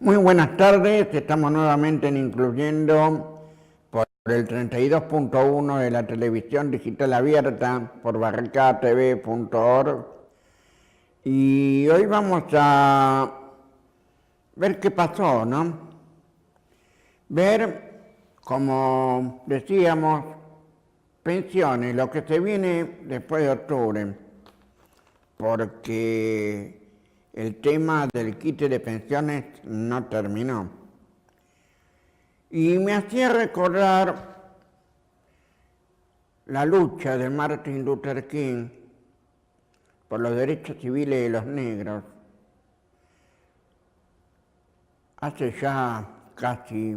Muy buenas tardes, estamos nuevamente en Incluyendo por el 32.1 de la televisión digital abierta, por barricatv.org, y hoy vamos a ver qué pasó, ¿no? Ver, como decíamos, pensiones, lo que se viene después de octubre, porque el tema del quite de pensiones no terminó. Y me hacía recordar la lucha de Martin Luther King por los derechos civiles de los negros hace ya casi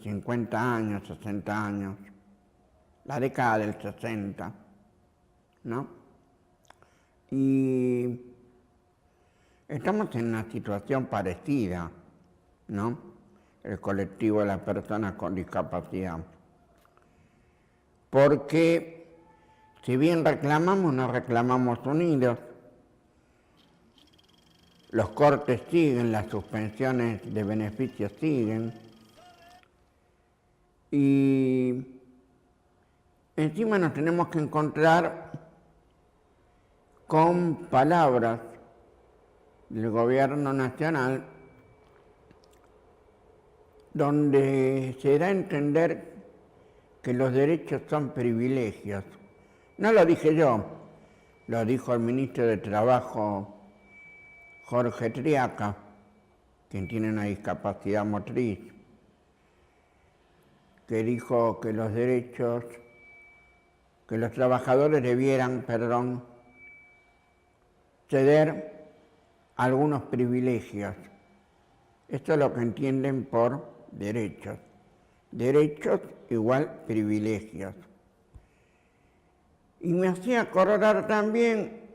50 años, 60 años, la década del 60, ¿no? Y estamos en una situación parecida, ¿no? El colectivo de las personas con discapacidad. Porque si bien reclamamos, no reclamamos unidos, los cortes siguen, las suspensiones de beneficios siguen, y encima nos tenemos que encontrar con palabras del gobierno nacional donde se da a entender que los derechos son privilegios. No lo dije yo, lo dijo el ministro de Trabajo, Jorge Triaca, quien tiene una discapacidad motriz, que dijo que los derechos, que los trabajadores debieran, ceder algunos privilegios. Esto es lo que entienden por derechos. Derechos igual privilegios. Y me hacía acordar también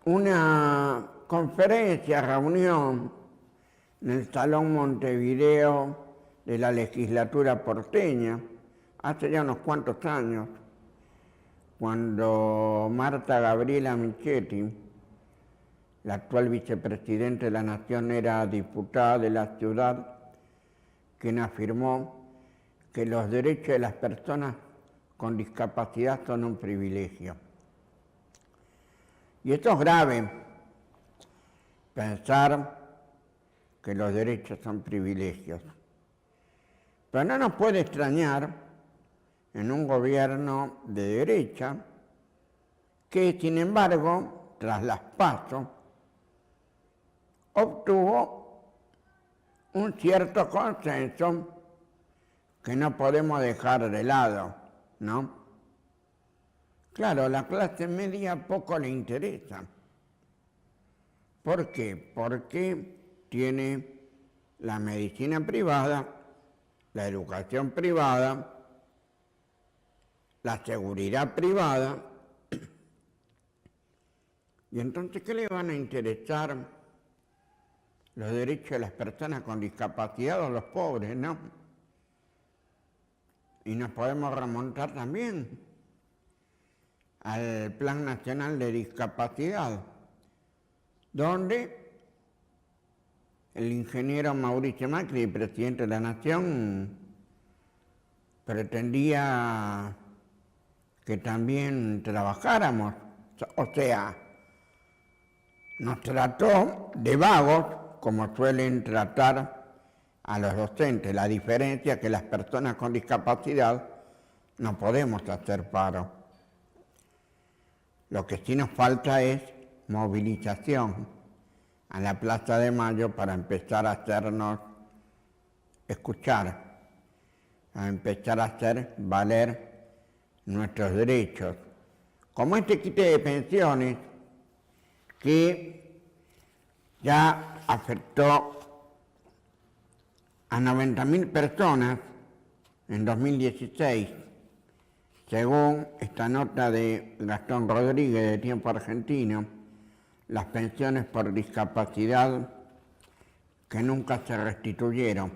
una conferencia, reunión en el Salón Montevideo de la legislatura porteña, hace ya unos cuantos años, cuando Marta Gabriela Michetti, la actual vicepresidenta de la Nación, era diputada de la ciudad, quien afirmó que los derechos de las personas con discapacidad son un privilegio. Y esto es grave, pensar que los derechos son privilegios. Pero no nos puede extrañar en un gobierno de derecha que, sin embargo, tras las PASO, obtuvo un cierto consenso que no podemos dejar de lado, ¿no? Claro, a la clase media poco le interesa. ¿Por qué? Porque tiene la medicina privada, la educación privada, la seguridad privada. Y entonces, ¿qué le van a interesar los derechos de las personas con discapacidad o los pobres, no? Y nos podemos remontar también al Plan Nacional de Discapacidad, donde el ingeniero Mauricio Macri, presidente de la Nación, pretendía que también trabajáramos, o sea, nos trató de vagos, como suelen tratar a los docentes. La diferencia es que las personas con discapacidad no podemos hacer paro. Lo que sí nos falta es movilización a la Plaza de Mayo para empezar a hacernos escuchar, a empezar a hacer valer nuestros derechos. Como este quite de pensiones que ya afectó a 90.000 personas en 2016, según esta nota de Gastón Rodríguez de Tiempo Argentino, las pensiones por discapacidad que nunca se restituyeron.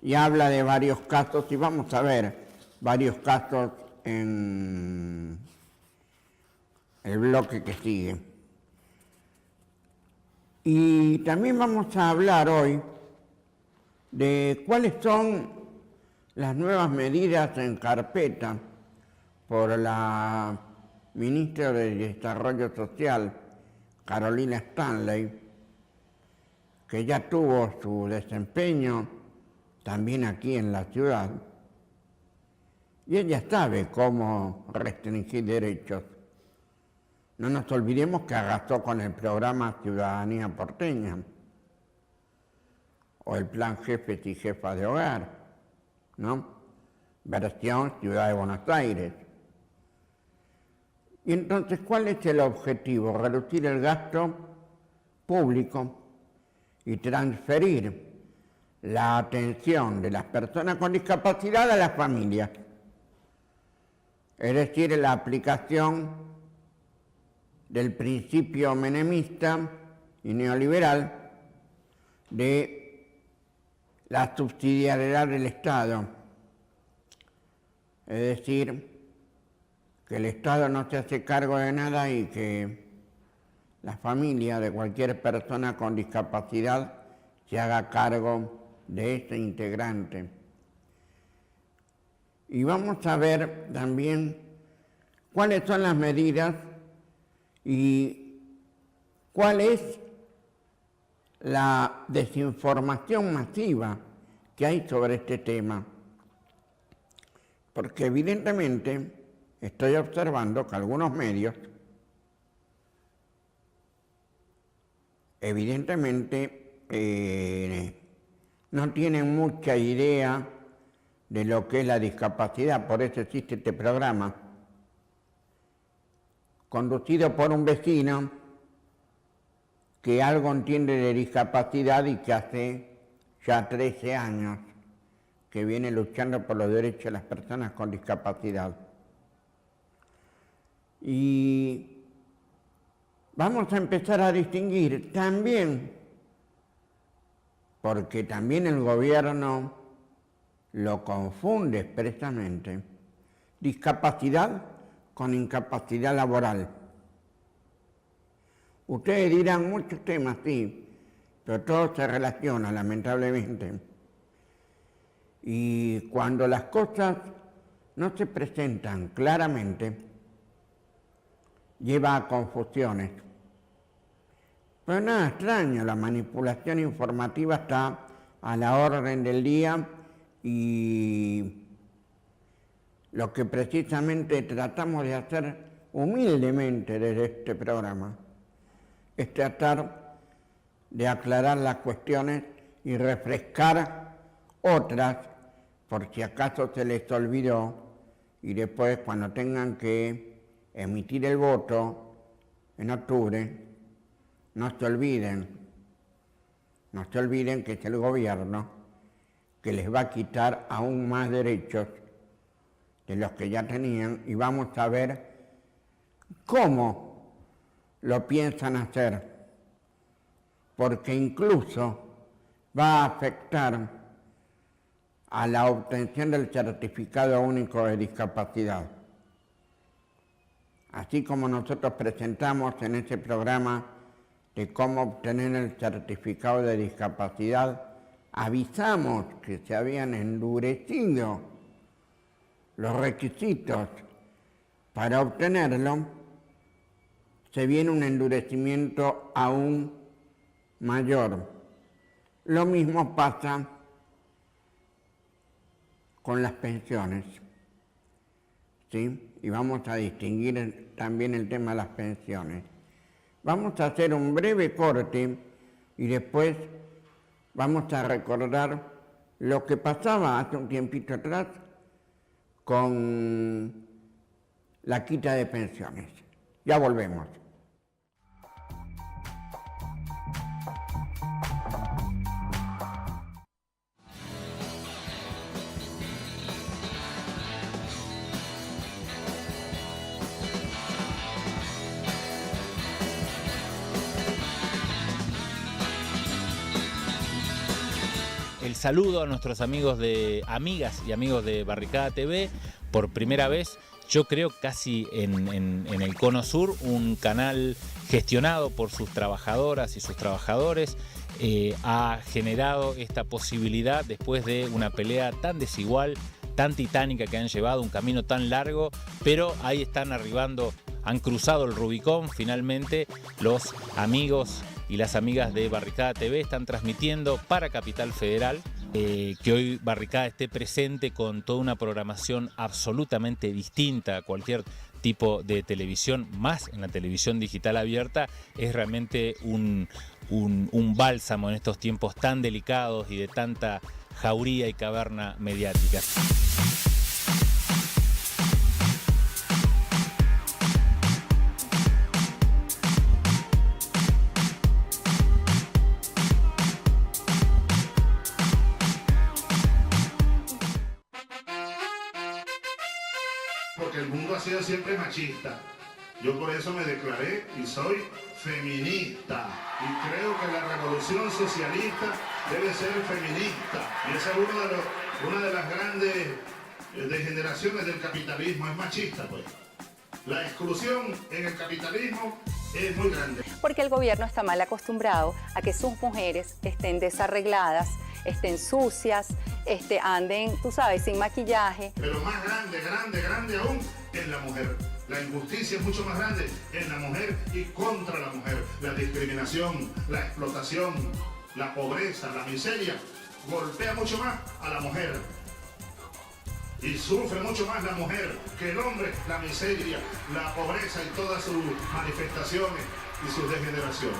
Y habla de varios casos, y vamos a ver varios casos en el bloque que sigue. Y también vamos a hablar hoy de cuáles son las nuevas medidas en carpeta por la ministra de Desarrollo Social, Carolina Stanley, que ya tuvo su desempeño también aquí en la ciudad, y ella sabe cómo restringir derechos. No nos olvidemos que arrasó con el programa Ciudadanía Porteña, o el plan Jefes y Jefas de Hogar, ¿no? Versión Ciudad de Buenos Aires. Y entonces, ¿cuál es el objetivo? Reducir el gasto público y transferir la atención de las personas con discapacidad a las familias. Es decir, la aplicación del principio menemista y neoliberal de la subsidiariedad del Estado. Es decir, que el Estado no se hace cargo de nada y que la familia de cualquier persona con discapacidad se haga cargo de ese integrante. Y vamos a ver también cuáles son las medidas y cuál es la desinformación masiva que hay sobre este tema. Porque evidentemente estoy observando que algunos medios no tienen mucha idea de lo que es la discapacidad, por eso existe este programa, conducido por un vecino que algo entiende de discapacidad y que hace ya 13 años que viene luchando por los derechos de las personas con discapacidad. Y vamos a empezar a distinguir también, porque también el gobierno lo confunde expresamente, discapacidad con incapacidad laboral. Ustedes dirán muchos temas, sí, pero todo se relaciona, lamentablemente. Y cuando las cosas no se presentan claramente, lleva a confusiones. Pero nada extraño, la manipulación informativa está a la orden del día y lo que precisamente tratamos de hacer humildemente desde este programa es tratar de aclarar las cuestiones y refrescar otras por si acaso se les olvidó y después cuando tengan que emitir el voto en octubre, no se olviden que es el gobierno que les va a quitar aún más derechos de los que ya tenían y vamos a ver cómo lo piensan hacer, porque incluso va a afectar a la obtención del certificado único de discapacidad. Así como nosotros presentamos en ese programa de cómo obtener el certificado de discapacidad, avisamos que se habían endurecido los requisitos para obtenerlo, se viene un endurecimiento aún mayor. Lo mismo pasa con las pensiones, ¿sí? Y vamos a distinguir también el tema de las pensiones. Vamos a hacer un breve corte y después vamos a recordar lo que pasaba hace un tiempito atrás con la quita de pensiones. Ya volvemos. El saludo a nuestros amigos amigas y amigos de Barricada TV. Por primera vez yo creo casi en el Cono Sur, un canal gestionado por sus trabajadoras y sus trabajadores, ha generado esta posibilidad después de una pelea tan desigual, tan titánica que han llevado, un camino tan largo, pero ahí están arribando, han cruzado el Rubicón finalmente. Los amigos y las amigas de Barricada TV están transmitiendo para Capital Federal, que hoy Barricada esté presente con toda una programación absolutamente distinta a cualquier tipo de televisión, más en la televisión digital abierta, es realmente un bálsamo en estos tiempos tan delicados y de tanta jauría y caverna mediática. Porque el mundo ha sido siempre machista. Yo por eso me declaré y soy feminista. Y creo que la revolución socialista debe ser feminista. Y esa es una de las grandes degeneraciones del capitalismo, es machista, pues. La exclusión en el capitalismo es muy grande. Porque el gobierno está mal acostumbrado a que sus mujeres estén desarregladas, estén sucias, anden, tú sabes, sin maquillaje. Pero más grande aún es la mujer. La injusticia es mucho más grande en la mujer y contra la mujer. La discriminación, la explotación, la pobreza, la miseria golpea mucho más a la mujer. Y sufre mucho más la mujer que el hombre, la miseria, la pobreza y todas sus manifestaciones y sus degeneraciones.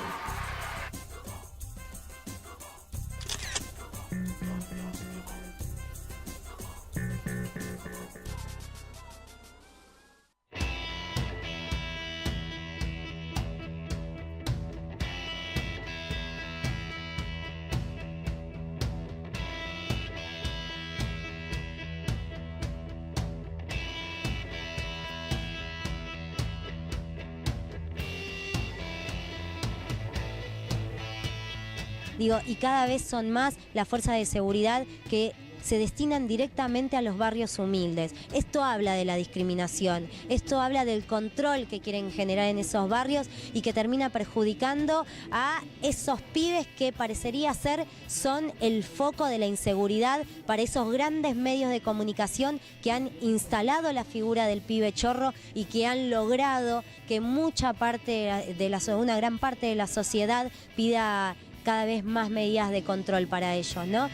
Digo, y cada vez son más las fuerzas de seguridad que se destinan directamente a los barrios humildes. Esto habla de la discriminación, esto habla del control que quieren generar en esos barrios y que termina perjudicando a esos pibes que parecería ser son el foco de la inseguridad para esos grandes medios de comunicación que han instalado la figura del pibe chorro y que han logrado que mucha parte de una gran parte de la sociedad pida cada vez más medidas de control para ellos, ¿no?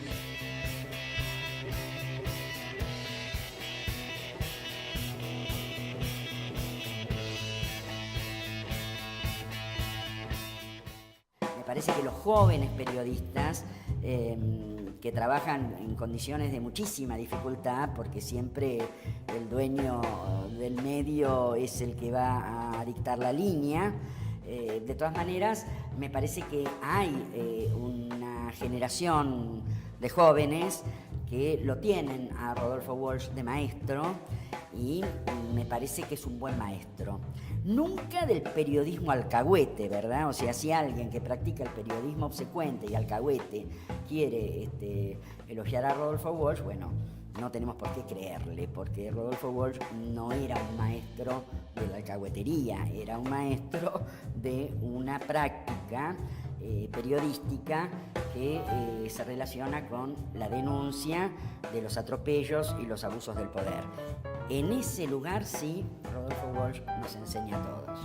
Me parece que los jóvenes periodistas que trabajan en condiciones de muchísima dificultad, porque siempre el dueño del medio es el que va a dictar la línea, de todas maneras, me parece que hay una generación de jóvenes que lo tienen a Rodolfo Walsh de maestro y me parece que es un buen maestro. Nunca del periodismo alcahuete, ¿verdad? O sea, si alguien que practica el periodismo obsecuente y alcahuete quiere elogiar a Rodolfo Walsh, bueno, no tenemos por qué creerle, porque Rodolfo Walsh no era un maestro de la alcahuetería, era un maestro de una práctica periodística que se relaciona con la denuncia de los atropellos y los abusos del poder. En ese lugar sí, Rodolfo Walsh nos enseña a todos.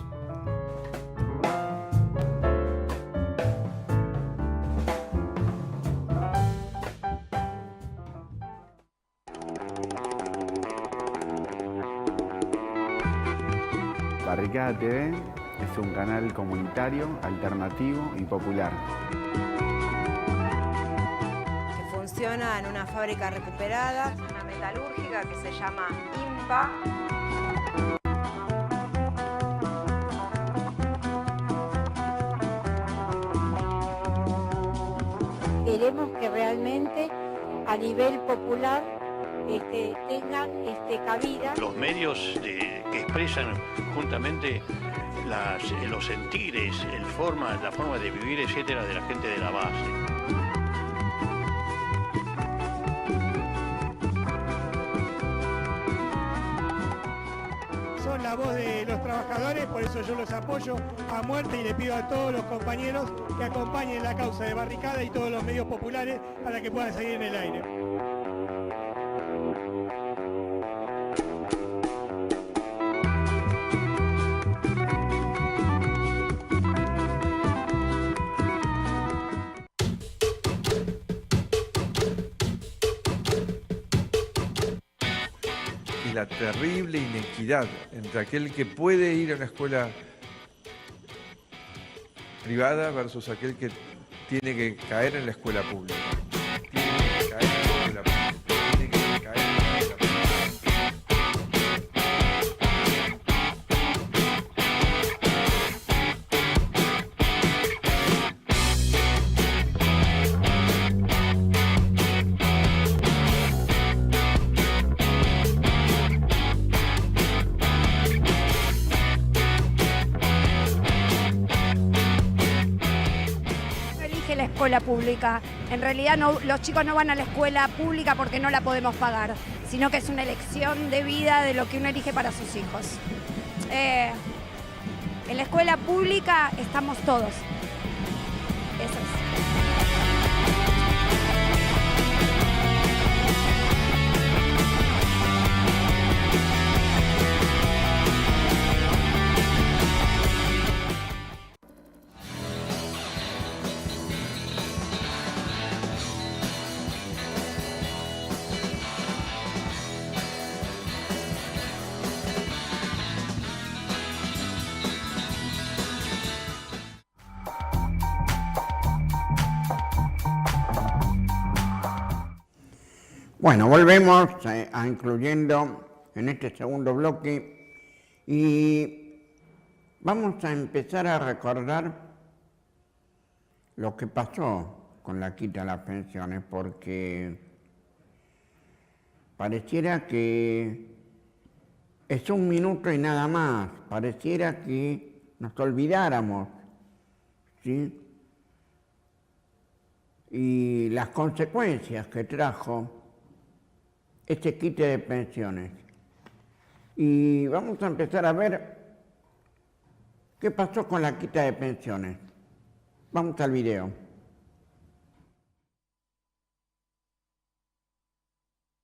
Barricada TV es un canal comunitario, alternativo y popular. Que funciona en una fábrica recuperada, una metalúrgica que se llama IMPA. Queremos que realmente a nivel popular tengan cabida. Los medios que expresan juntamente los sentires, la forma de vivir, etcétera, de la gente de la base. son la voz de los trabajadores, por eso yo los apoyo a muerte y le pido a todos los compañeros que acompañen la causa de Barricada y todos los medios populares para que puedan seguir en el aire. Y la terrible inequidad entre aquel que puede ir a una escuela privada versus aquel que tiene que caer en la escuela pública. Tiene que caer en la escuela pública. Tiene que caer en la escuela pública. La escuela pública. En realidad los chicos no van a la escuela pública porque no la podemos pagar, sino que es una elección de vida de lo que uno elige para sus hijos. En la escuela pública estamos todos. Eso es. Bueno, volvemos a incluyendo en este segundo bloque y vamos a empezar a recordar lo que pasó con la quita de las pensiones, porque pareciera que es un minuto y nada más, pareciera que nos olvidáramos, ¿sí? Y las consecuencias que trajo este quite de pensiones. Y vamos a empezar a ver qué pasó con la quita de pensiones. Vamos al video.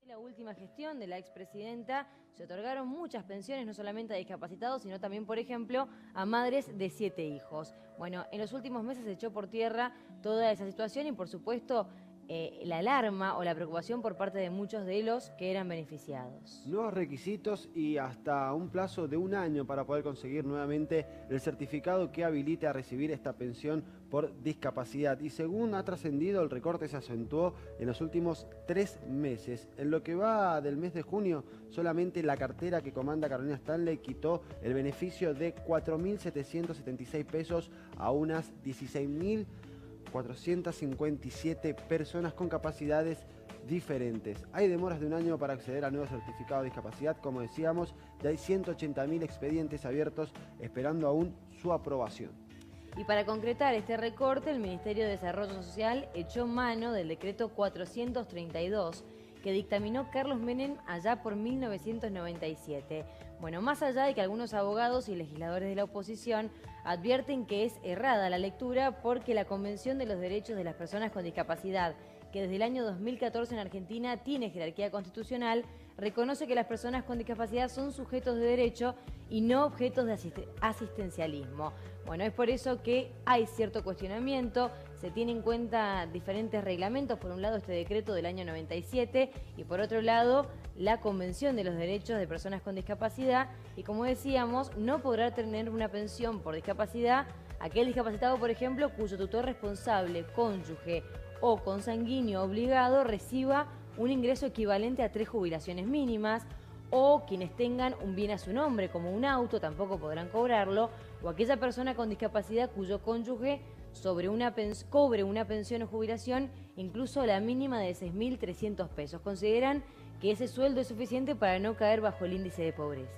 La última gestión de la expresidenta se otorgaron muchas pensiones, no solamente a discapacitados, sino también, por ejemplo, a madres de 7 hijos. Bueno, en los últimos meses se echó por tierra toda esa situación y, por supuesto, la alarma o la preocupación por parte de muchos de los que eran beneficiados. Nuevos requisitos y hasta un plazo de 1 año para poder conseguir nuevamente el certificado que habilite a recibir esta pensión por discapacidad. Y según ha trascendido, el recorte se acentuó en los últimos 3 meses. En lo que va del mes de junio, solamente la cartera que comanda Carolina Stanley quitó el beneficio de 4.776 pesos a unas 16.457 personas con capacidades diferentes. Hay demoras de 1 año para acceder al nuevo certificado de discapacidad, como decíamos, y hay 180.000 expedientes abiertos esperando aún su aprobación. Y para concretar este recorte, el Ministerio de Desarrollo Social echó mano del decreto 432 que dictaminó Carlos Menem allá por 1997. Bueno, más allá de que algunos abogados y legisladores de la oposición advierten que es errada la lectura porque la Convención de los Derechos de las Personas con Discapacidad, que desde el año 2014 en Argentina tiene jerarquía constitucional, reconoce que las personas con discapacidad son sujetos de derecho y no objetos de asistencialismo. Bueno, es por eso que hay cierto cuestionamiento, se tienen en cuenta diferentes reglamentos, por un lado este decreto del año 97 y por otro lado la Convención de los Derechos de Personas con Discapacidad y como decíamos, no podrá tener una pensión por discapacidad aquel discapacitado, por ejemplo, cuyo tutor responsable, cónyuge o consanguíneo obligado reciba un ingreso equivalente a 3 jubilaciones mínimas, o quienes tengan un bien a su nombre, como un auto, tampoco podrán cobrarlo, o aquella persona con discapacidad cuyo cónyuge cobre una pensión o jubilación, incluso la mínima de 6.300 pesos. Consideran que ese sueldo es suficiente para no caer bajo el índice de pobreza.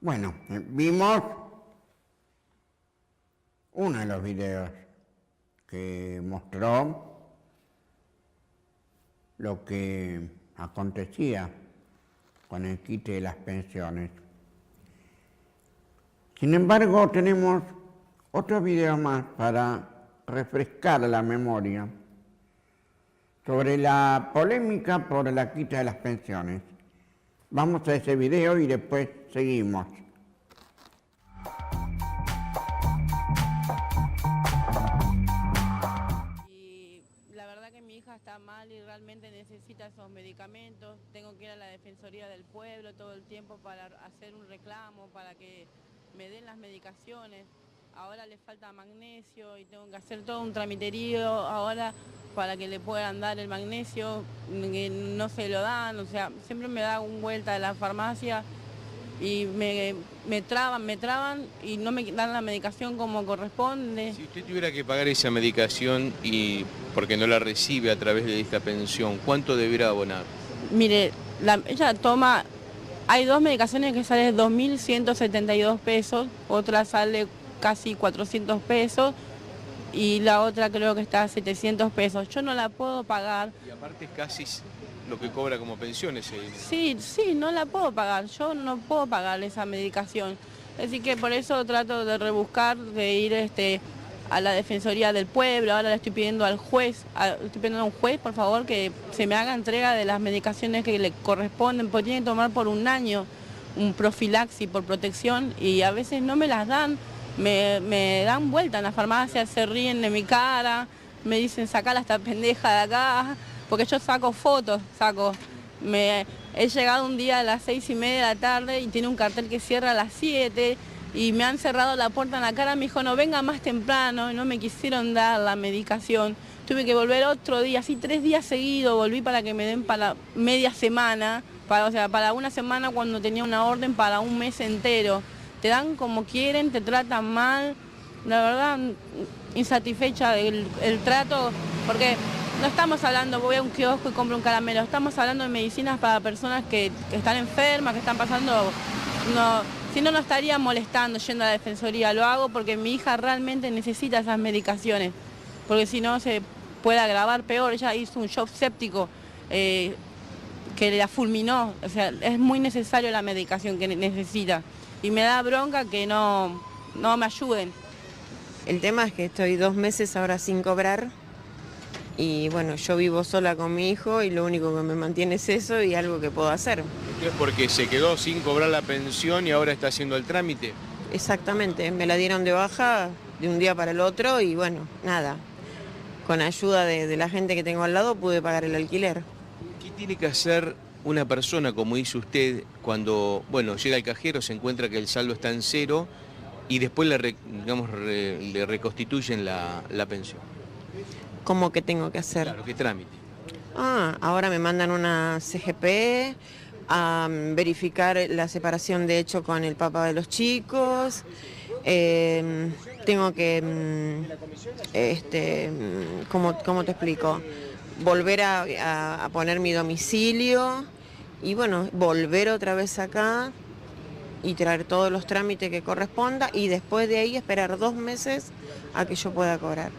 Bueno, vimos uno de los videos que mostró lo que acontecía con el quite de las pensiones. Sin embargo, tenemos otro video más para refrescar la memoria sobre la polémica por la quita de las pensiones. Vamos a ese video y después seguimos. Y la verdad que mi hija está mal y realmente necesita esos medicamentos. Tengo que ir a la Defensoría del Pueblo todo el tiempo para hacer un reclamo, para que me den las medicaciones. Ahora le falta magnesio y tengo que hacer todo un tramiterío ahora para que le puedan dar el magnesio, que no se lo dan, o sea, siempre me da un vuelta de la farmacia y me traban y no me dan la medicación como corresponde. Si usted tuviera que pagar esa medicación y porque no la recibe a través de esta pensión, ¿cuánto deberá abonar? Mire, ella toma, hay dos medicaciones que salen 2.172 pesos, otra sale casi 400 pesos y la otra creo que está a 700 pesos. Yo no la puedo pagar. Y aparte es casi lo que cobra como pensión ese dinero. Sí, no la puedo pagar. Yo no puedo pagar esa medicación. Así que por eso trato de rebuscar, de ir a la Defensoría del Pueblo. Ahora le estoy pidiendo al juez, estoy pidiendo a un juez, por favor, que se me haga entrega de las medicaciones que le corresponden, porque tiene que tomar por un año un profilaxis por protección y a veces no me las dan. Me dan vuelta en la farmacia, se ríen de mi cara, me dicen sacala esta pendeja de acá, porque yo saco fotos, he llegado un día a las 6:30 de la tarde y tiene un cartel que cierra a las 7 y me han cerrado la puerta en la cara, me dijo no venga más temprano y no me quisieron dar la medicación. Tuve que volver otro día, así 3 días seguidos, volví para que me den para media semana, para una semana cuando tenía una orden para un mes entero. Te dan como quieren, te tratan mal, la verdad insatisfecha del trato, porque no estamos hablando, voy a un kiosco y compro un caramelo, estamos hablando de medicinas para personas que están enfermas, que están pasando, si no estaría molestando yendo a la Defensoría, lo hago porque mi hija realmente necesita esas medicaciones, porque si no se puede agravar peor. Ella hizo un shock séptico que la fulminó, o sea, es muy necesario la medicación que necesita. Y me da bronca que no me ayuden. El tema es que estoy 2 meses ahora sin cobrar y bueno, yo vivo sola con mi hijo y lo único que me mantiene es eso y algo que puedo hacer. ¿Es porque se quedó sin cobrar la pensión y ahora está haciendo el trámite? Exactamente, me la dieron de baja de un día para el otro y bueno, nada, con ayuda de la gente que tengo al lado pude pagar el alquiler. ¿Qué tiene que hacer una persona, como dice usted, cuando llega al cajero, se encuentra que el saldo está en 0 y después le reconstituyen la pensión? ¿Cómo que tengo que hacer? Claro, ¿qué trámite? Ahora me mandan una CGP a verificar la separación de hecho con el papá de los chicos. Tengo que, ¿cómo te explico? Volver a poner mi domicilio y bueno, volver otra vez acá y traer todos los trámites que corresponda y después de ahí esperar 2 meses a que yo pueda cobrar.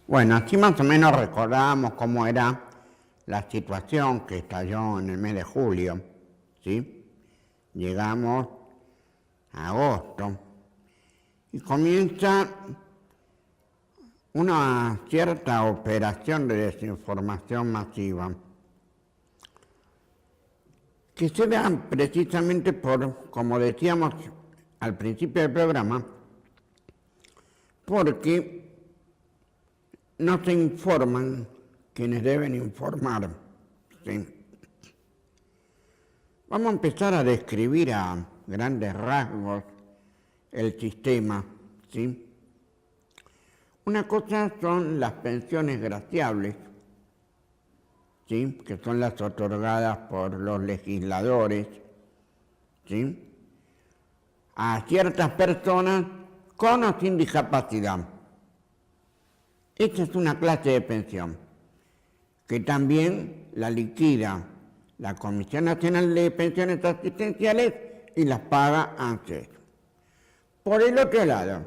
Bueno, así más o menos recordamos cómo era la situación que estalló en el mes de julio, ¿sí? Llegamos a agosto y comienza una cierta operación de desinformación masiva que se da precisamente por, como decíamos al principio del programa, porque no se informan quienes deben informar. ¿Sí? Vamos a empezar a describir a grandes rasgos el sistema. ¿Sí? Una cosa son las pensiones graciables, ¿sí? Que son las otorgadas por los legisladores, ¿sí? A ciertas personas con o sin discapacidad. Esta es una clase de pensión que también la liquida la Comisión Nacional de Pensiones Asistenciales y las paga ANSES. Por el otro lado,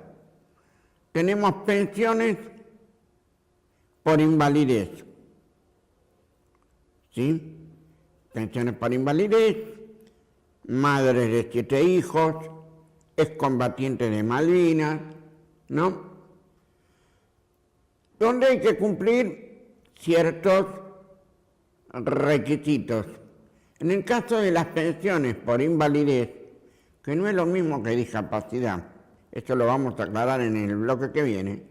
tenemos pensiones por invalidez. ¿Sí? Pensiones por invalidez, madres de 7 hijos, excombatientes de Malvinas, ¿no? Donde hay que cumplir ciertos requisitos. En el caso de las pensiones por invalidez, que no es lo mismo que discapacidad, esto lo vamos a aclarar en el bloque que viene,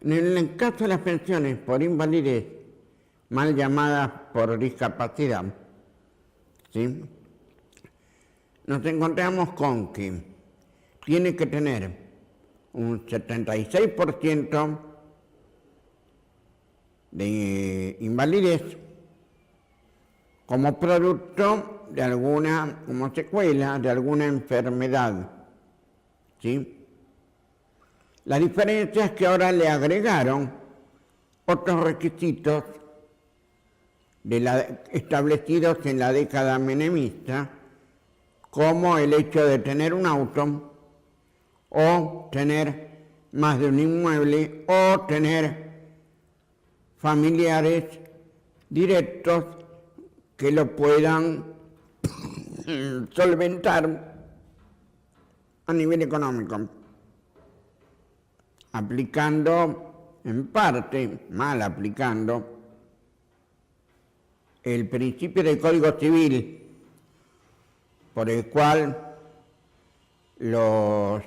en el caso de las pensiones por invalidez, mal llamadas por discapacidad, ¿sí? Nos encontramos con que tiene que tener un 76% de invalidez como producto de alguna, como secuela de alguna enfermedad, ¿sí? La diferencia es que ahora le agregaron otros requisitos establecidos en la década menemista, como el hecho de tener un auto, o tener más de un inmueble, o tener familiares directos que lo puedan solventar a nivel económico, aplicando en parte, mal aplicando, el principio del Código Civil, por el cual los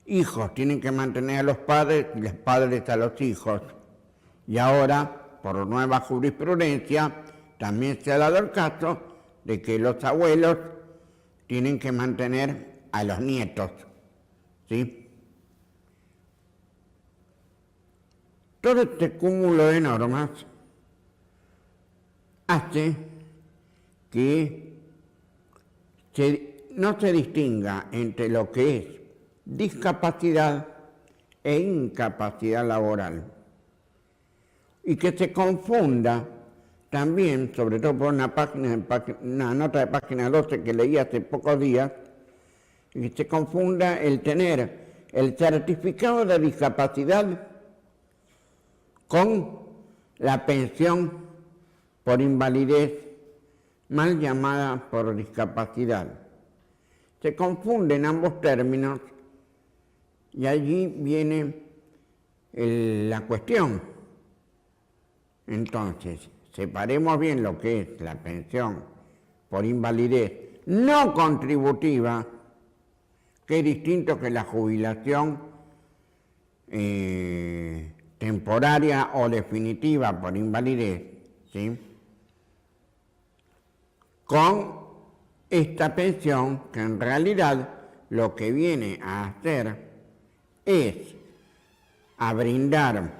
hijos tienen que mantener a los padres y los padres a los hijos. Y ahora, por nueva jurisprudencia, también se ha dado el caso de que los abuelos tienen que mantener a los nietos, ¿sí? Todo este cúmulo de normas hace que no se distinga entre lo que es discapacidad e incapacidad laboral, y que se confunda también, sobre todo por una nota de página 12 que leí hace pocos días, y que se confunda el tener el certificado de discapacidad con la pensión por invalidez, mal llamada por discapacidad. Se confunden ambos términos y allí viene la cuestión. Entonces, separemos bien lo que es la pensión por invalidez no contributiva, que es distinto que la jubilación temporaria o definitiva por invalidez, ¿sí? Con esta pensión que en realidad lo que viene a hacer es a brindar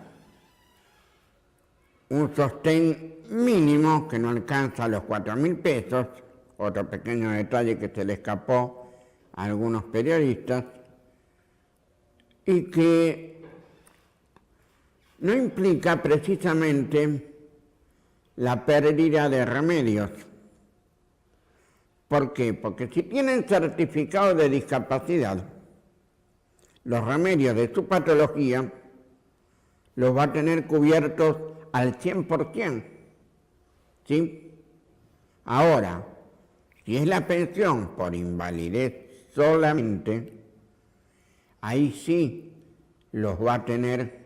un sostén mínimo que no alcanza los 4.000 pesos, otro pequeño detalle que se le escapó a algunos periodistas, y que no implica precisamente la pérdida de remedios. ¿Por qué? Porque si tienen certificado de discapacidad, los remedios de su patología los va a tener cubiertos al 100%, ¿sí? Ahora, si es la pensión por invalidez solamente, ahí sí los va a tener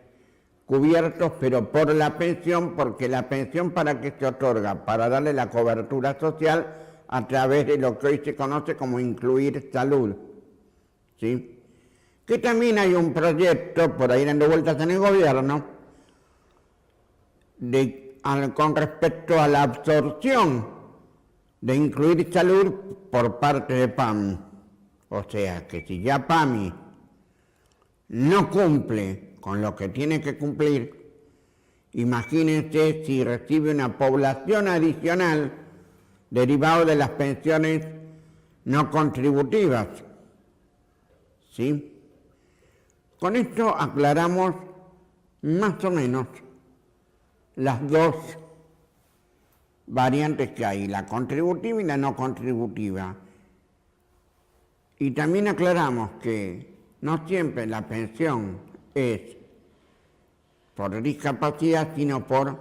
cubiertos, pero por la pensión, porque la pensión para que se otorga, para darle la cobertura social a través de lo que hoy se conoce como incluir salud, ¿sí? Que también hay un proyecto por ahí dando vueltas en el gobierno con respecto a la absorción de incluir salud por parte de PAMI. O sea, que si ya PAMI no cumple con lo que tiene que cumplir, imagínense si recibe una población adicional derivado de las pensiones no contributivas, ¿sí? Con esto aclaramos más o menos las dos variantes que hay, la contributiva y la no contributiva. Y también aclaramos que no siempre la pensión es por discapacidad, sino por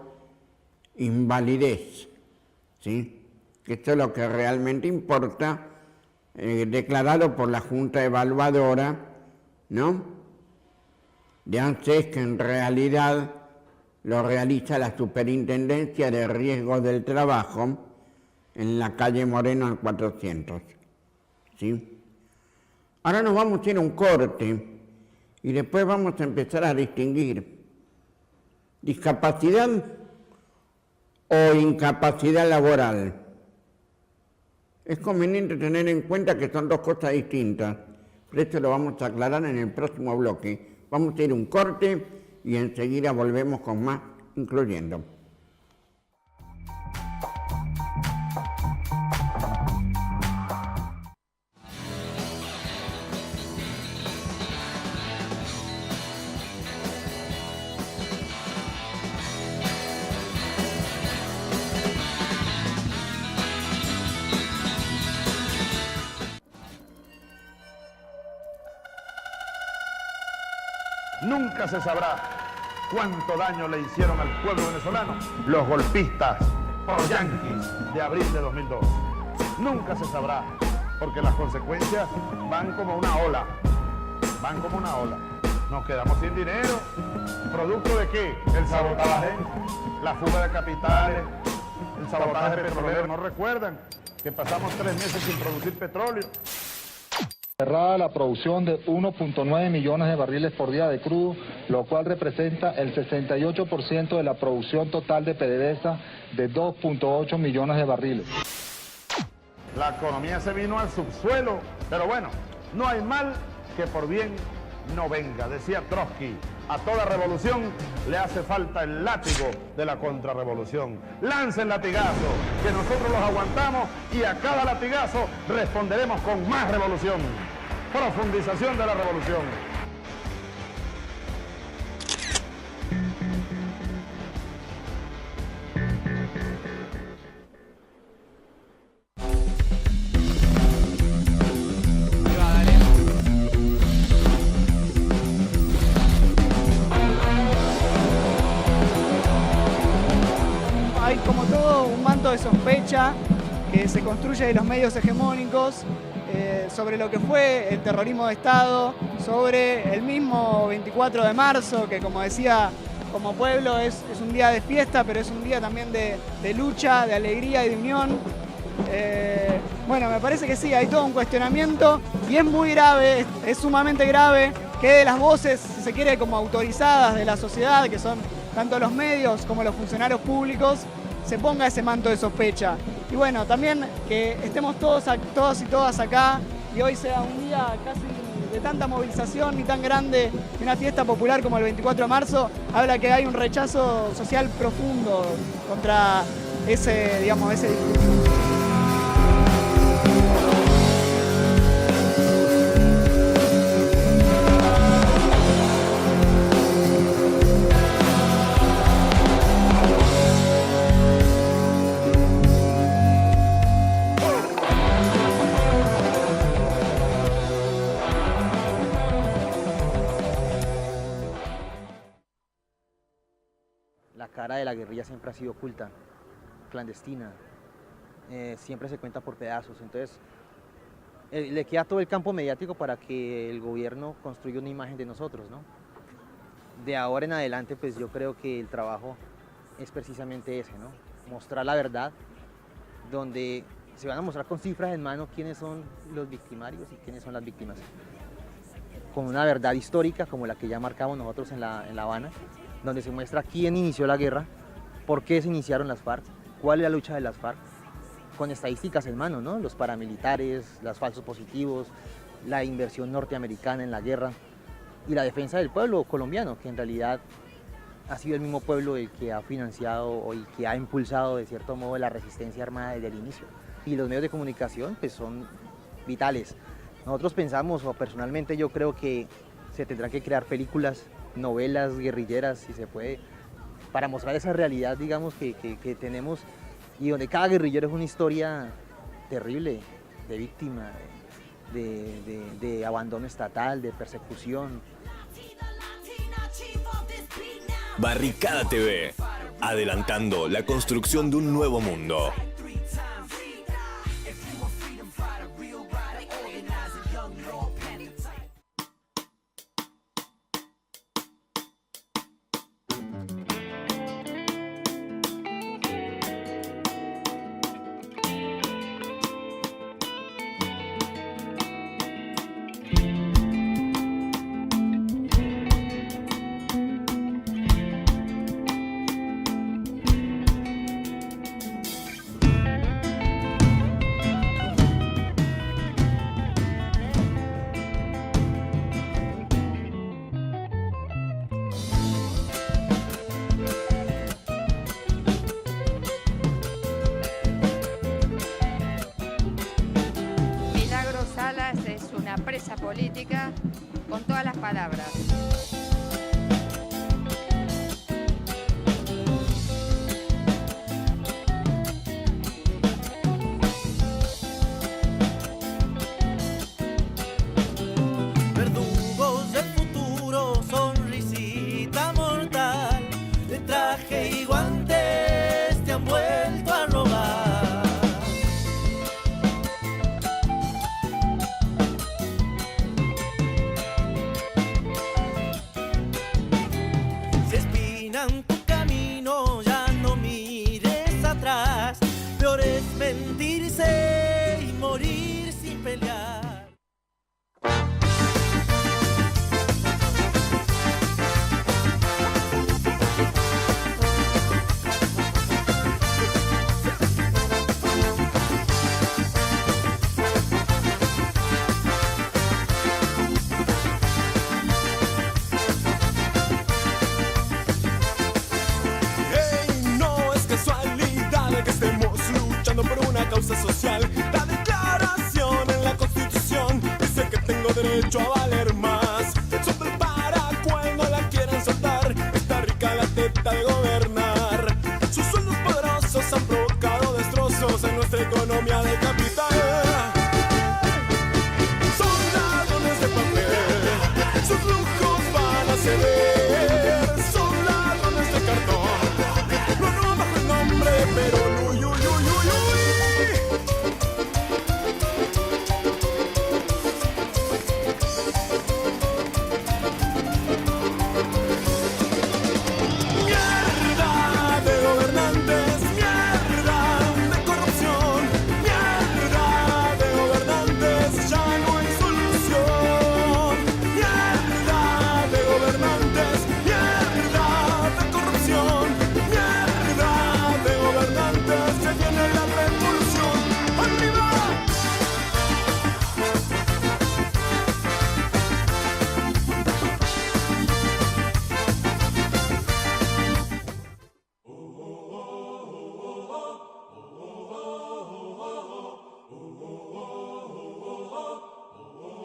invalidez, ¿sí? Que esto es lo que realmente importa, declarado por la Junta Evaluadora, ¿no? De ANSES, que en realidad lo realiza la Superintendencia de Riesgos del Trabajo en la calle Moreno al 400, ¿sí? Ahora nos vamos a ir a un corte y después vamos a empezar a distinguir discapacidad o incapacidad laboral. Es conveniente tener en cuenta que son dos cosas distintas, pero esto lo vamos a aclarar en el próximo bloque. Vamos a ir a un corte y enseguida volvemos con más Incluyendo. Nunca se sabrá cuánto daño le hicieron al pueblo venezolano los golpistas por yanquis de abril de 2002. Nunca se sabrá, porque las consecuencias van como una ola. Van como una ola. Nos quedamos sin dinero. ¿Producto de qué? El sabotaje, la fuga de capitales, el sabotaje petrolero. ¿No recuerdan que pasamos 3 meses sin producir petróleo? Cerrada la producción de 1.9 millones de barriles por día de crudo, lo cual representa el 68% de la producción total de PDVSA de 2.8 millones de barriles. La economía se vino al subsuelo, pero bueno, no hay mal que por bien no venga, decía Trotsky. A toda revolución le hace falta el látigo de la contrarrevolución. Lancen latigazo, que nosotros los aguantamos y a cada latigazo responderemos con más revolución. Profundización de la revolución. Hay como todo un manto de sospecha que se construye de los medios hegemónicos sobre lo que fue el terrorismo de Estado, sobre el mismo 24 de marzo, que como decía, como pueblo es un día de fiesta, pero es un día también de lucha, de alegría y de unión. Bueno, me parece que sí, hay todo un cuestionamiento y es muy grave, es sumamente grave que de las voces, si se quiere, como autorizadas de la sociedad, que son tanto los medios como los funcionarios públicos, se ponga ese manto de sospecha. Y bueno, también que estemos todos y todas acá y hoy sea un día casi de tanta movilización y tan grande, y una fiesta popular como el 24 de marzo, habla que hay un rechazo social profundo contra ese, digamos, ese discurso. La cara de la guerrilla siempre ha sido oculta, clandestina, siempre se cuenta por pedazos, entonces le queda todo el campo mediático para que el gobierno construya una imagen de nosotros, ¿no? De ahora en adelante, pues yo creo que el trabajo es precisamente ese, ¿no? Mostrar la verdad, donde se van a mostrar con cifras en mano quiénes son los victimarios y quiénes son las víctimas, con una verdad histórica como la que ya marcamos nosotros en La Habana, donde se muestra quién inició la guerra, por qué se iniciaron las FARC, cuál es la lucha de las FARC, con estadísticas en mano, ¿no? Los paramilitares, los falsos positivos, la inversión norteamericana en la guerra y la defensa del pueblo colombiano, que en realidad ha sido el mismo pueblo el que ha financiado y que ha impulsado de cierto modo la resistencia armada desde el inicio. Y los medios de comunicación pues son vitales. Nosotros pensamos, o personalmente yo creo que se tendrán que crear películas novelas guerrilleras, si se puede, para mostrar esa realidad, digamos, que tenemos, y donde cada guerrillero es una historia terrible, de víctima, de abandono estatal, de persecución. Barricada TV, adelantando la construcción de un nuevo mundo. Presa política con todas las palabras. Verdugos del futuro, sonrisita mortal, de traje y guantes te han vuelto a robar. Tu camino, ya no mires atrás, peor es mentirse y morir sin pelear. Por una causa social, la declaración en la Constitución dice que tengo derecho a valer más. Sobre el paracual no la quieren soltar, está rica la teta de gobernar. Sus sueldos poderosos han provocado destrozos en nuestra economía de capital. Son ladrones de papel, sus lujos van a ceder. Son ladrones de cartón, no bajo el nombre, pero no.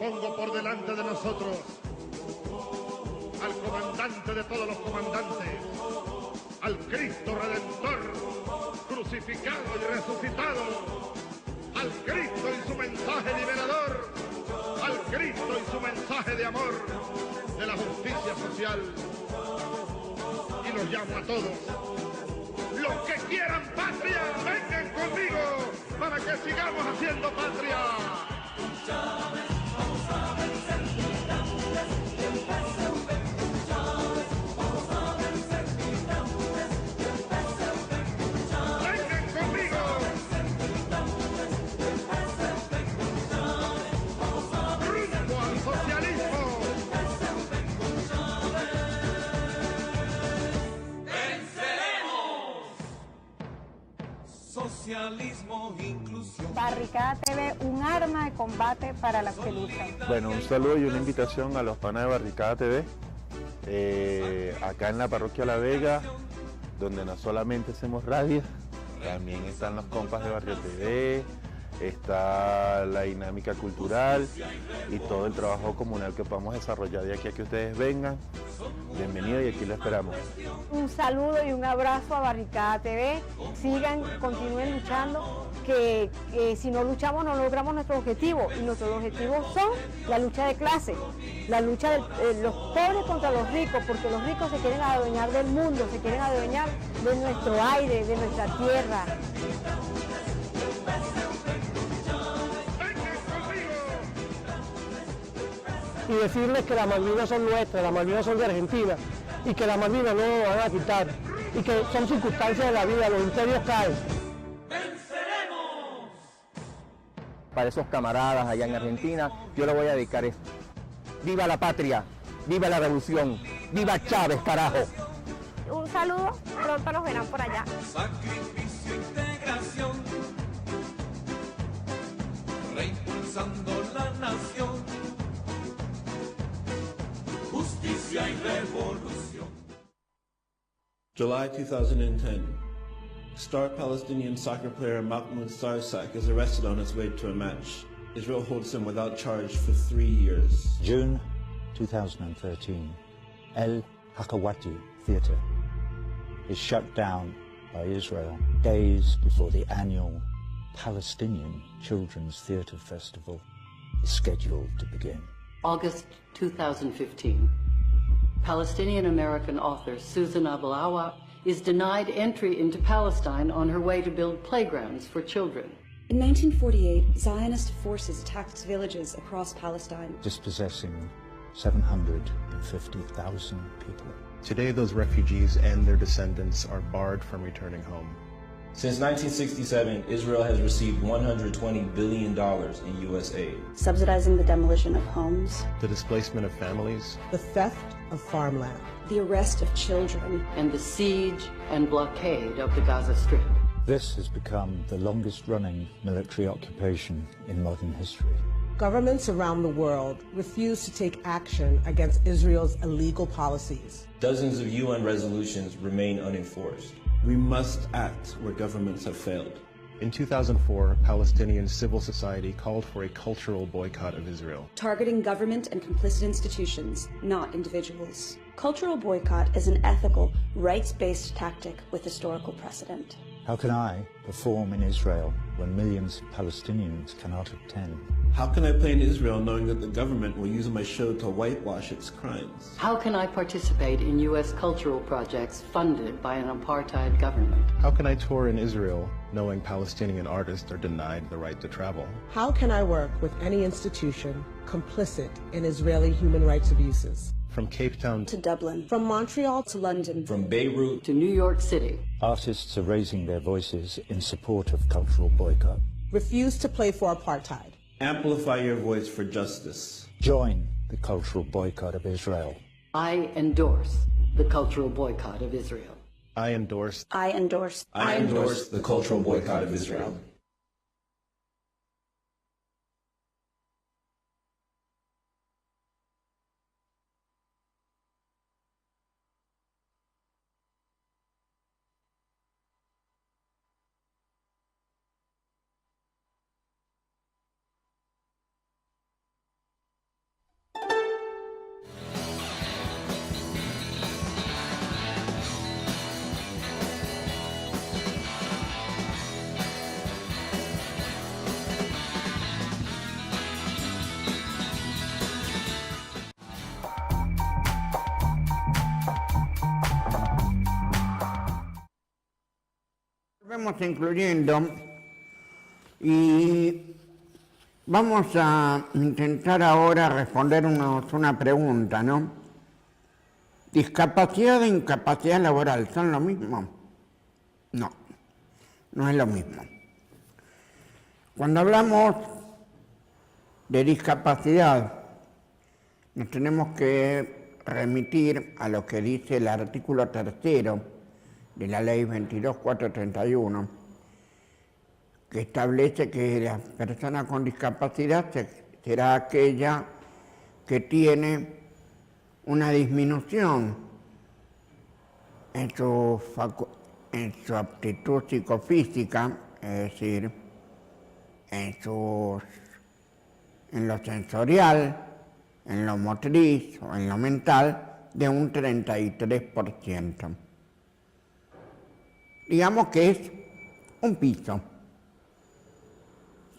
Pongo por delante de nosotros al comandante de todos los comandantes, al Cristo Redentor, crucificado y resucitado, al Cristo y su mensaje liberador, al Cristo y su mensaje de amor, de la justicia social. Y los llamo a todos. Los que quieran patria, vengan conmigo para que sigamos haciendo patria. Socialismo, inclusión. Barricada TV, un arma de combate para los que luchan. Bueno, un saludo y una invitación a los panas de Barricada TV, acá en la parroquia La Vega, donde no solamente hacemos radio, también están los compas de Barrio TV, está la dinámica cultural y todo el trabajo comunal que podamos desarrollar de aquí a que ustedes vengan. Bienvenidos y aquí lo esperamos. Un saludo y un abrazo a Barricada TV. Sigan, continúen luchando, que si no luchamos no logramos nuestro objetivo. Y nuestros objetivos son la lucha de clase, la lucha de los pobres contra los ricos, porque los ricos se quieren adueñar del mundo, se quieren adueñar de nuestro aire, de nuestra tierra. Y decirles que las Malvinas son nuestras, las Malvinas son de Argentina, y que las Malvinas no nos van a quitar, y que son circunstancias de la vida, los imperios caen. Para esos camaradas allá en Argentina, yo le voy a dedicar esto. ¡Viva la patria! ¡Viva la revolución! ¡Viva Chávez, carajo! Un saludo, pronto nos verán por allá. Sacrificio, integración, reimpulsando la nación, justicia y revolución. July 2010. Star Palestinian soccer player Mahmoud Sarsak is arrested on his way to a match. Israel holds him without charge for 3 years. June 2013. El Hakawati Theatre is shut down by Israel days before the annual Palestinian Children's Theatre Festival is scheduled to begin. August 2015. Palestinian-American author Susan Abulawa is denied entry into Palestine on her way to build playgrounds for children. In 1948, Zionist forces attacked villages across Palestine, dispossessing 750,000 people. Today, those refugees and their descendants are barred from returning home. Since 1967, Israel has received $120 billion in U.S. aid. Subsidizing the demolition of homes, the displacement of families, the theft of farmland, the arrest of children, and the siege and blockade of the Gaza Strip. This has become the longest-running military occupation in modern history. Governments around the world refuse to take action against Israel's illegal policies. Dozens of UN resolutions remain unenforced. We must act where governments have failed. In 2004, Palestinian civil society called for a cultural boycott of Israel, targeting government and complicit institutions, not individuals. Cultural boycott is an ethical, rights-based tactic with historical precedent. How can I perform in Israel when millions of Palestinians cannot attend? How can I play in Israel knowing that the government will use my show to whitewash its crimes? How can I participate in U.S. cultural projects funded by an apartheid government? How can I tour in Israel knowing Palestinian artists are denied the right to travel? How can I work with any institution complicit in Israeli human rights abuses? From Cape Town to Dublin, from Montreal to London, from Beirut to New York City. Artists are raising their voices in support of cultural boycott. Refuse to play for apartheid. Amplify your voice for justice. Join the cultural boycott of Israel. I endorse the cultural boycott of Israel. I endorse the cultural boycott of Israel. Vamos incluyendo y vamos a intentar ahora respondernos una pregunta, ¿no? ¿Discapacidad e incapacidad laboral son lo mismo? No, no es lo mismo. Cuando hablamos de discapacidad, nos tenemos que remitir a lo que dice el artículo 3 de la Ley 22.431, que establece que la persona con discapacidad será aquella que tiene una disminución en su aptitud psicofísica, es decir, en lo sensorial, en lo motriz o en lo mental de un 33%. Digamos que es un piso,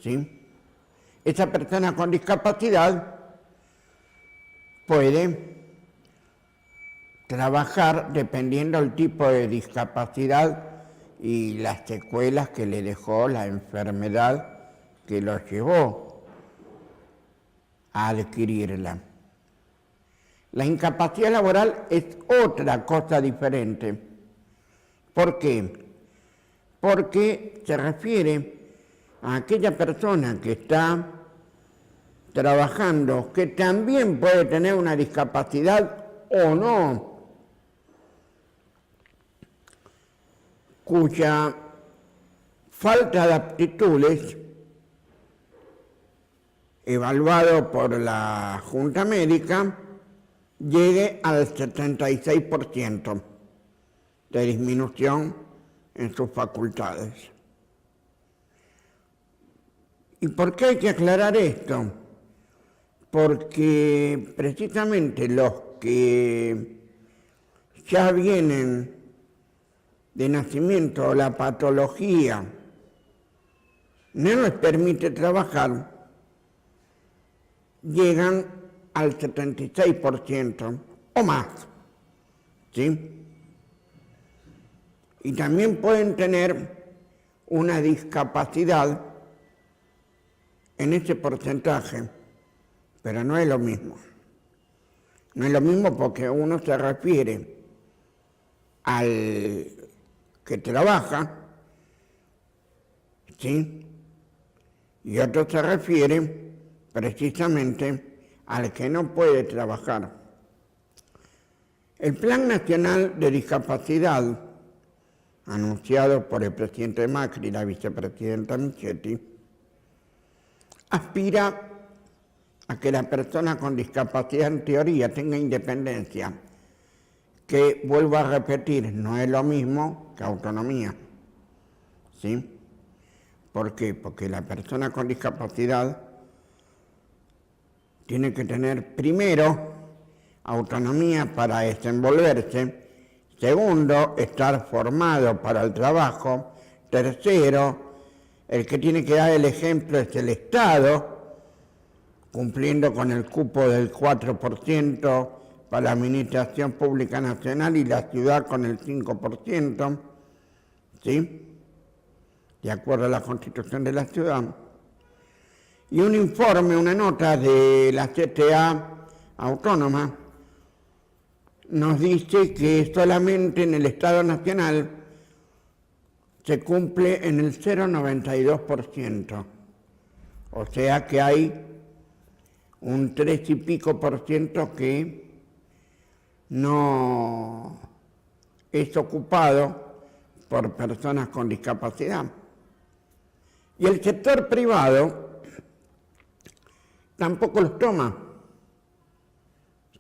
¿sí? Esa persona con discapacidad puede trabajar dependiendo del tipo de discapacidad y las secuelas que le dejó la enfermedad que lo llevó a adquirirla. La incapacidad laboral es otra cosa diferente. ¿Por qué? Porque se refiere a aquella persona que está trabajando, que también puede tener una discapacidad o no, cuya falta de aptitudes, evaluado por la Junta Médica, llegue al 76% de disminución en sus facultades. ¿Y por qué hay que aclarar esto? Porque precisamente los que ya vienen de nacimiento, la patología no les permite trabajar, llegan al 76% o más, ¿sí? Y también pueden tener una discapacidad en ese porcentaje, pero no es lo mismo. No es lo mismo porque uno se refiere al que trabaja, ¿sí? Y otro se refiere precisamente al que no puede trabajar. El Plan Nacional de Discapacidad, anunciado por el presidente Macri y la vicepresidenta Michetti, aspira a que la persona con discapacidad en teoría tenga independencia, que, vuelvo a repetir, no es lo mismo que autonomía, ¿sí? ¿Por qué? Porque la persona con discapacidad tiene que tener, primero, autonomía para desenvolverse, segundo, estar formado para el trabajo, tercero, el que tiene que dar el ejemplo es el Estado, cumpliendo con el cupo del 4% para la Administración Pública Nacional y la ciudad con el 5%, ¿sí? De acuerdo a la Constitución de la ciudad. Y un informe, una nota de la CTA autónoma, nos dice que solamente en el Estado Nacional se cumple en el 0,92%. O sea que hay un 3 y pico por ciento que no es ocupado por personas con discapacidad. Y el sector privado tampoco los toma,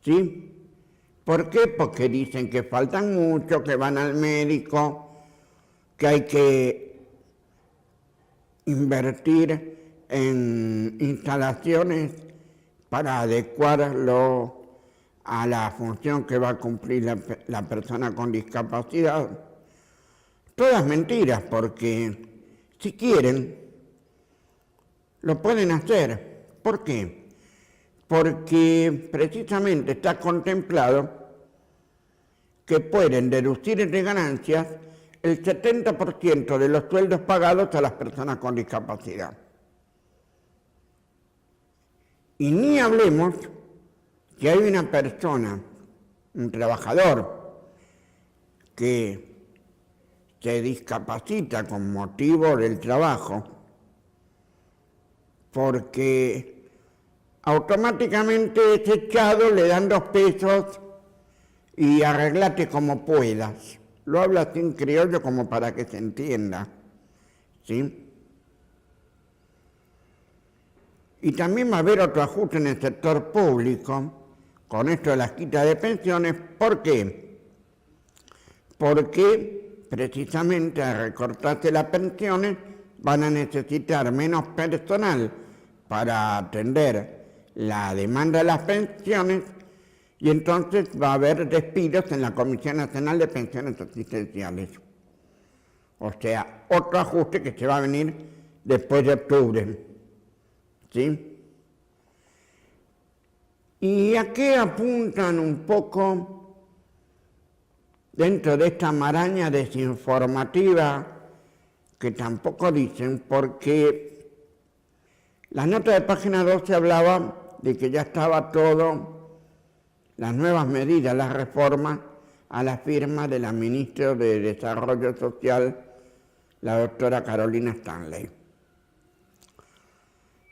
¿sí? ¿Por qué? Porque dicen que faltan mucho, que van al médico, que hay que invertir en instalaciones para adecuarlo a la función que va a cumplir la persona con discapacidad. Todas mentiras, porque si quieren, lo pueden hacer. ¿Por qué? Porque precisamente está contemplado que pueden deducir de ganancias el 70% de los sueldos pagados a las personas con discapacidad. Y ni hablemos que hay una persona, un trabajador, que se discapacita con motivo del trabajo, porque automáticamente es echado, le dan 2 pesos y arreglate como puedas. Lo hablo así en criollo como para que se entienda, ¿sí? Y también va a haber otro ajuste en el sector público, con esto de las quitas de pensiones. ¿Por qué? Porque precisamente al recortarse las pensiones van a necesitar menos personal para atender la demanda de las pensiones y entonces va a haber despidos en la Comisión Nacional de Pensiones Asistenciales. O sea, otro ajuste que se va a venir después de octubre. ¿Sí? ¿Y a qué apuntan un poco dentro de esta maraña desinformativa que tampoco dicen? Porque la nota de página 12 hablaba de que ya estaba todo, las nuevas medidas, las reformas, a la firma de la ministra de Desarrollo Social, la doctora Carolina Stanley.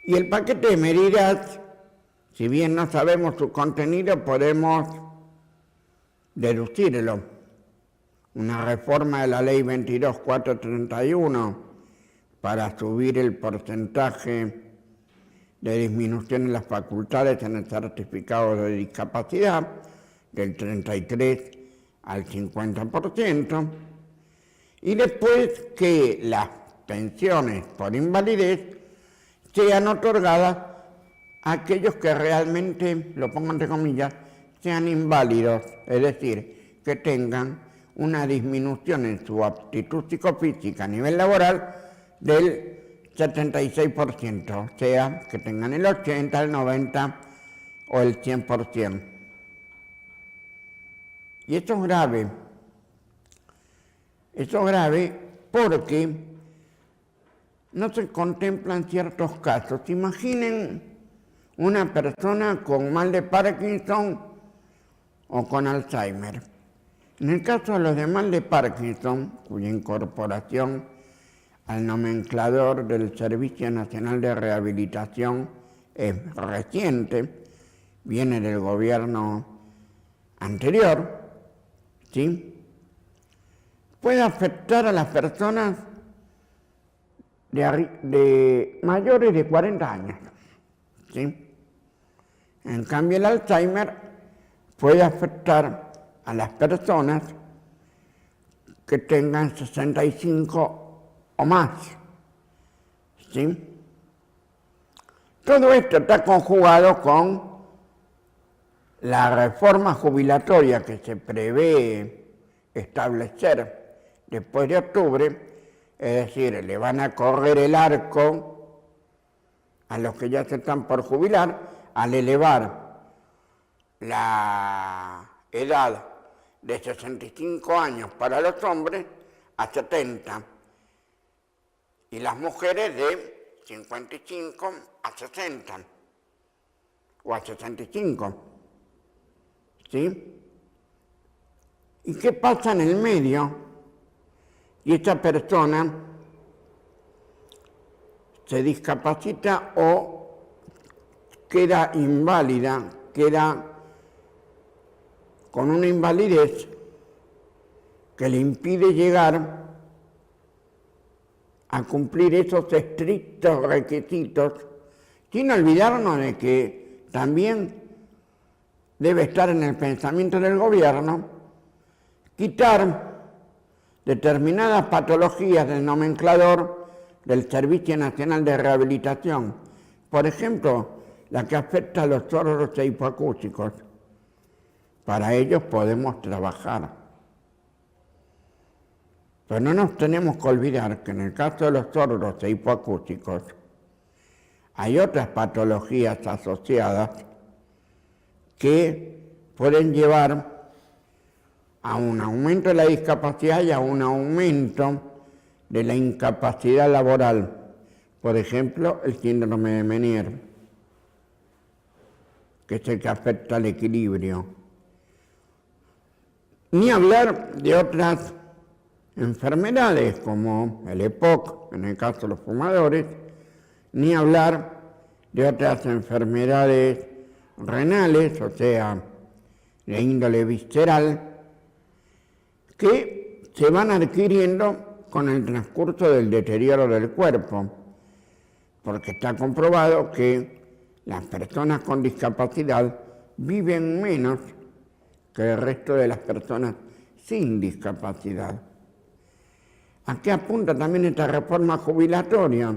Y el paquete de medidas, si bien no sabemos su contenido, podemos deducirlo. Una reforma de la ley 22.431 para subir el porcentaje de disminución en las facultades en el certificado de discapacidad del 33 al 50%, y después que las pensiones por invalidez sean otorgadas a aquellos que realmente, lo pongo entre comillas, sean inválidos, es decir, que tengan una disminución en su aptitud psicofísica a nivel laboral del 76%, o sea, que tengan el 80, el 90 o el 100%. Y esto es grave. Eso es grave porque no se contemplan ciertos casos. Imaginen una persona con mal de Parkinson o con Alzheimer. En el caso de los de mal de Parkinson, cuya incorporación al nomenclador del Servicio Nacional de Rehabilitación es reciente, viene del gobierno anterior, ¿sí?, puede afectar a las personas de mayores de 40 años, ¿sí? En cambio, el Alzheimer puede afectar a las personas que tengan 65 o más, ¿sí? Todo esto está conjugado con la reforma jubilatoria que se prevé establecer después de octubre, es decir, le van a correr el arco a los que ya se están por jubilar al elevar la edad de 65 años para los hombres a 70 y las mujeres de 55 a 60 o a 65, ¿sí? ¿Y qué pasa en el medio? Y esta persona se discapacita o queda inválida, queda con una invalidez que le impide llegar a cumplir esos estrictos requisitos, sin olvidarnos de que también debe estar en el pensamiento del gobierno quitar determinadas patologías del nomenclador del Servicio Nacional de Rehabilitación. Por ejemplo, la que afecta a los sordos e hipoacúsicos. Para ellos podemos trabajar. Pero no nos tenemos que olvidar que en el caso de los sordos e hipoacúsicos hay otras patologías asociadas que pueden llevar a un aumento de la discapacidad y a un aumento de la incapacidad laboral. Por ejemplo, el síndrome de Meniere, que es el que afecta al equilibrio. Ni hablar de otras enfermedades como el EPOC, en el caso de los fumadores, ni hablar de otras enfermedades renales, o sea, de índole visceral, que se van adquiriendo con el transcurso del deterioro del cuerpo, porque está comprobado que las personas con discapacidad viven menos que el resto de las personas sin discapacidad. ¿A qué apunta también esta reforma jubilatoria?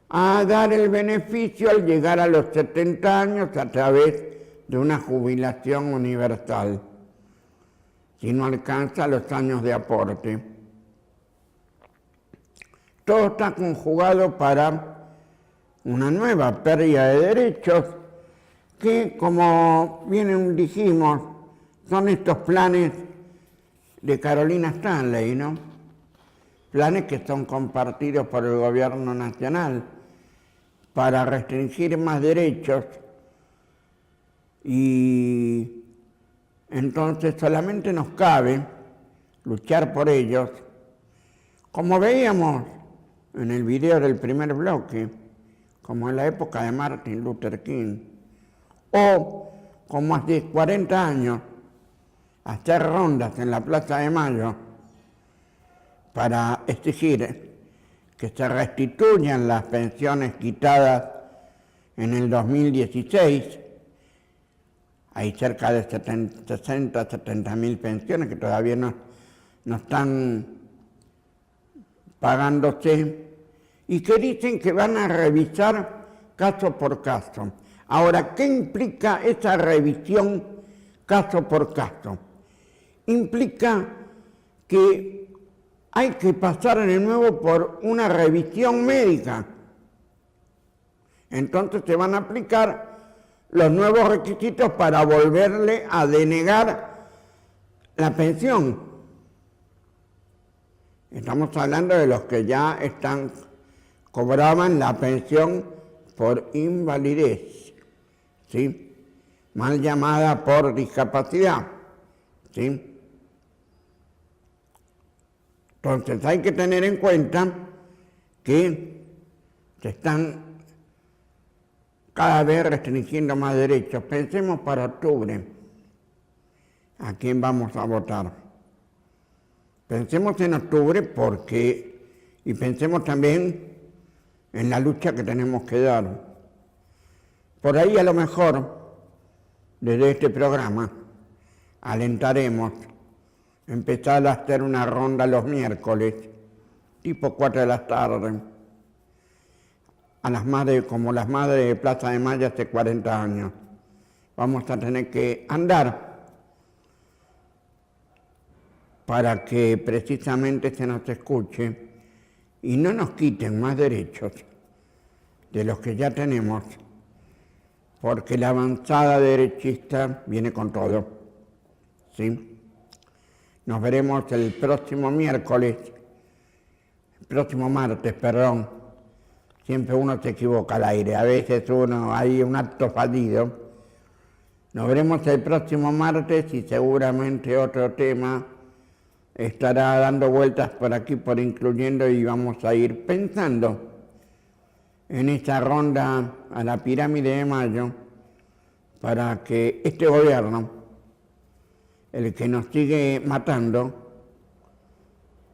A dar el beneficio al llegar a los 70 años a través de una jubilación universal, si no alcanza los años de aporte. Todo está conjugado para una nueva pérdida de derechos que, como bien dijimos, son estos planes de Carolina Stanley, ¿no? Planes que son compartidos por el gobierno nacional para restringir más derechos y entonces solamente nos cabe luchar por ellos, como veíamos en el video del primer bloque, como en la época de Martin Luther King, o como hace 40 años, hacer rondas en la Plaza de Mayo para exigir que se restituyan las pensiones quitadas en el 2016. Hay cerca de 60, 70 mil pensiones que todavía no están pagándose y que dicen que van a revisar caso por caso. Ahora, ¿qué implica esa revisión caso por caso? Implica que hay que pasar de nuevo por una revisión médica. Entonces se van a aplicar los nuevos requisitos para volverle a denegar la pensión. Estamos hablando de los que ya cobraban la pensión por invalidez, ¿sí? Mal llamada por discapacidad, ¿sí? Entonces hay que tener en cuenta que se están cada vez restringiendo más derechos. Pensemos para octubre a quién vamos a votar. Pensemos en octubre y pensemos también en la lucha que tenemos que dar. Por ahí a lo mejor, desde este programa, alentaremos empezar a hacer una ronda los miércoles, tipo 4 de la tarde, a las madres, como las madres de Plaza de Mayo hace 40 años. Vamos a tener que andar para que precisamente se nos escuche y no nos quiten más derechos de los que ya tenemos, porque la avanzada derechista viene con todo, ¿sí? Nos veremos el próximo martes, perdón. Siempre uno se equivoca al aire, a veces hay un acto fallido. Nos veremos el próximo martes y seguramente otro tema estará dando vueltas por aquí, por incluyendo, y vamos a ir pensando en esta ronda a la pirámide de Mayo para que este gobierno, el que nos sigue matando,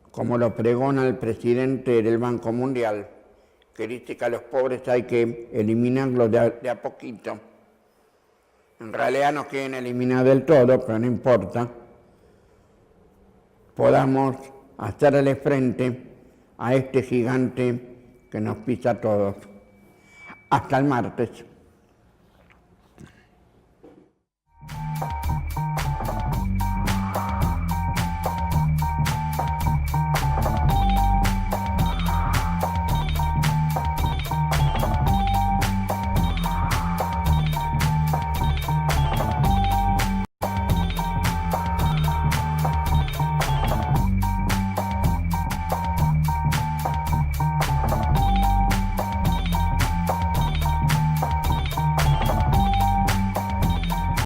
como lo pregona el presidente del Banco Mundial, que dice que a los pobres hay que eliminarlos de a poquito. En realidad no quieren eliminar del todo, pero no importa. Podamos hacerle frente a este gigante que nos pisa a todos. Hasta el martes.